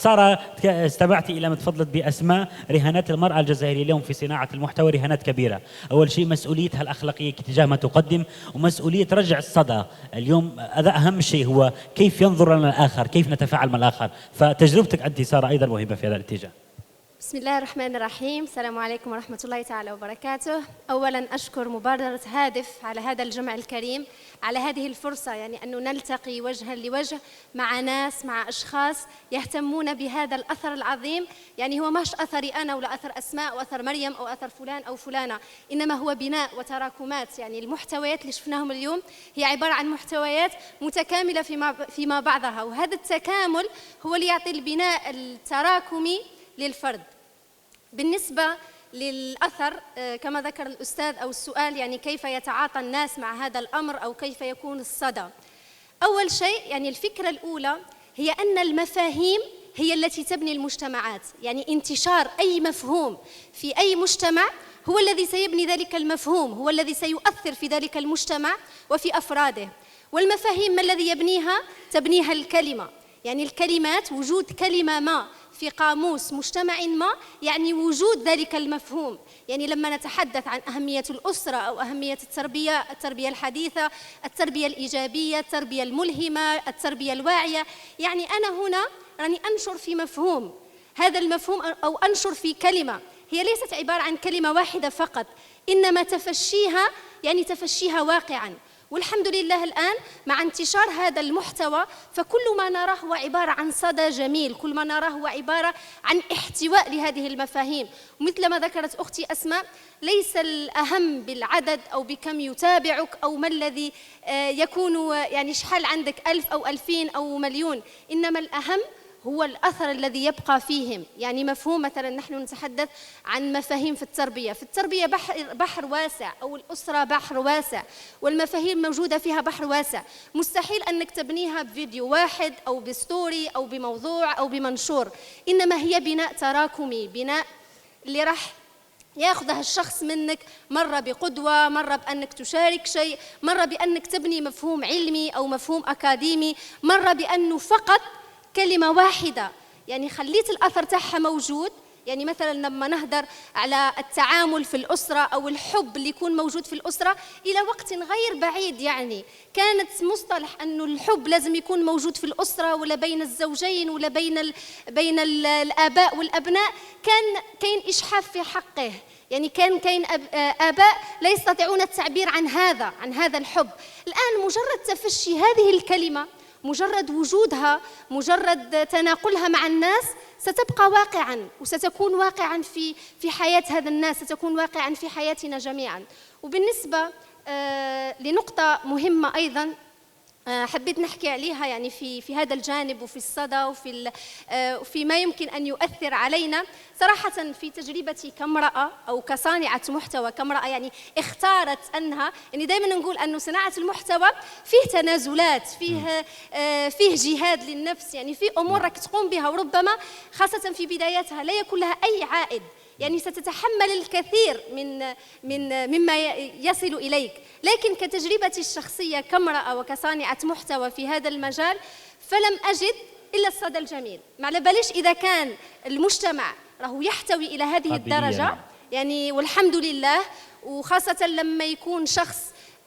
سارة، استمعتي إلى ما تفضلت بأسماء رهانات المرأة الجزائرية اليوم في صناعة المحتوى، رهانات كبيرة. أول شيء مسؤوليتها الأخلاقية تجاه ما تقدم، ومسؤولية رجع الصدى. اليوم هذا أهم شيء، هو كيف ينظر لنا الآخر، كيف نتفاعل مع الآخر. فتجربتك أنت سارة أيضا مهمة في هذا الاتجاه. بسم الله الرحمن الرحيم. السلام عليكم ورحمة الله تعالى وبركاته. أولا أشكر مبادرة هادف على هذا الجمع الكريم، على هذه الفرصة، يعني أن نلتقي وجها لوجه مع ناس، مع أشخاص يهتمون بهذا الأثر العظيم. يعني هو مش أثري أنا ولا أثر أسماء وأثر مريم أو أثر فلان أو فلانة، إنما هو بناء وتراكمات. يعني المحتويات اللي شفناهم اليوم هي عبارة عن محتويات متكاملة فيما بعضها، وهذا التكامل هو اللي يعطي البناء التراكمي للفرد. بالنسبة للأثر كما ذكر الأستاذ أو السؤال، يعني كيف يتعاطى الناس مع هذا الأمر أو كيف يكون الصدى. أول شيء يعني الفكرة الأولى هي أن المفاهيم هي التي تبني المجتمعات. يعني انتشار أي مفهوم في أي مجتمع هو الذي سيبني ذلك المفهوم، هو الذي سيؤثر في ذلك المجتمع وفي أفراده. والمفاهيم ما الذي يبنيها؟ تبنيها الكلمة. يعني الكلمات، وجود كلمة ما في قاموس مجتمع ما يعني وجود ذلك المفهوم. يعني لما نتحدث عن أهمية الأسرة أو أهمية التربية الحديثة، التربية الإيجابية، التربية الملهمة، التربية الواعية، يعني أنا هنا راني أنشر في مفهوم. هذا المفهوم أو أنشر في كلمة هي ليست عبارة عن كلمة واحدة فقط، إنما تفشيها، يعني تفشيها واقعاً. والحمد لله الآن مع انتشار هذا المحتوى فكل ما نراه هو عبارة عن صدى جميل، كل ما نراه هو عبارة عن احتواء لهذه المفاهيم. ومثل ما ذكرت أختي أسماء، ليس الأهم بالعدد أو بكم يتابعك أو ما الذي يكون، يعني شحال عندك 1000 أو 2000 أو مليون، إنما الأهم هو الأثر الذي يبقى فيهم. يعني مفهوم مثلا نحن نتحدث عن مفاهيم في التربية، في التربية بحر واسع، أو الأسرة بحر واسع، والمفاهيم موجودة فيها بحر واسع. مستحيل أنك تبنيها بفيديو واحد أو بستوري أو بموضوع أو بمنشور، إنما هي بناء تراكمي، بناء اللي راح ياخذها الشخص منك مرة بقدوة، مرة بأنك تشارك شيء، مرة بأنك تبني مفهوم علمي أو مفهوم أكاديمي، مرة بأنه فقط كلمة واحدة يعني خليت الأثر تاعها موجود. يعني مثلا لما نهدر على التعامل في الأسرة أو الحب اللي يكون موجود في الأسرة إلى وقت غير بعيد، يعني كانت مصطلح أنه الحب لازم يكون موجود في الأسرة ولا بين الزوجين ولا بين الآباء والأبناء، كان كاين إجحاف في حقه. يعني كاين آباء لا يستطيعون التعبير عن هذا الحب. الآن مجرد تفشي هذه الكلمة، مجرد وجودها، مجرد تناقلها مع الناس ستبقى واقعاً، وستكون واقعاً في حياة هذا الناس، ستكون واقعاً في حياتنا جميعاً. وبالنسبة لنقطة مهمة أيضاً حبيت نحكي عليها، يعني في هذا الجانب وفي الصدى وفي ما يمكن أن يؤثر علينا. صراحة في تجربتي كامرأة أو كصانعة محتوى، كامرأة يعني اختارت أنها، يعني دائما نقول أنه صناعة المحتوى فيه تنازلات، فيه جهاد للنفس، يعني في أمور راك تقوم بها وربما خاصة في بداياتها لا يكون لها أي عائد، يعني ستتحمل الكثير مما يصل إليك. لكن كتجربتي الشخصية كامرأة وكصانعة محتوى في هذا المجال فلم أجد إلا الصدى الجميل. ما على باليش إذا كان المجتمع راهو يحتوي إلى هذه الدرجة، يعني والحمد لله. وخاصة لما يكون شخص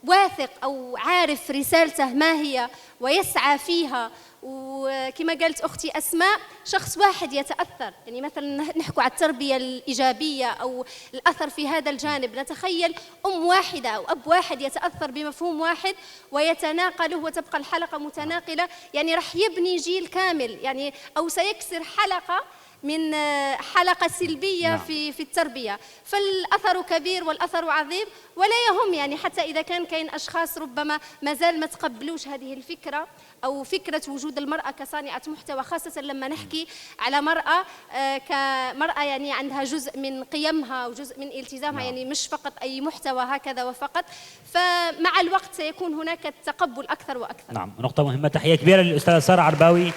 واثق أو عارف رسالته ما هي ويسعى فيها، وكما قالت أختي أسماء شخص واحد يتأثر. يعني مثلا نحكوا على التربية الإيجابية أو الأثر في هذا الجانب، نتخيل أم واحدة أو أب واحد يتأثر بمفهوم واحد ويتناقله وتبقى الحلقة متناقلة، يعني راح يبني جيل كامل، يعني أو سيكسر من حلقة سلبية في التربية. فالأثر كبير والأثر عظيم، ولا يهم يعني حتى إذا كاين أشخاص ربما ما زال ما تقبلوش هذه الفكرة أو فكرة وجود المرأة كصانعة محتوى، خاصة لما نحكي على مرأة كمرأة يعني عندها جزء من قيمها وجزء من التزامها، يعني مش فقط أي محتوى هكذا وفقط. فمع الوقت سيكون هناك التقبل أكثر وأكثر. نعم، نقطة مهمة. تحية كبيرة للأستاذة سارة عرباوي.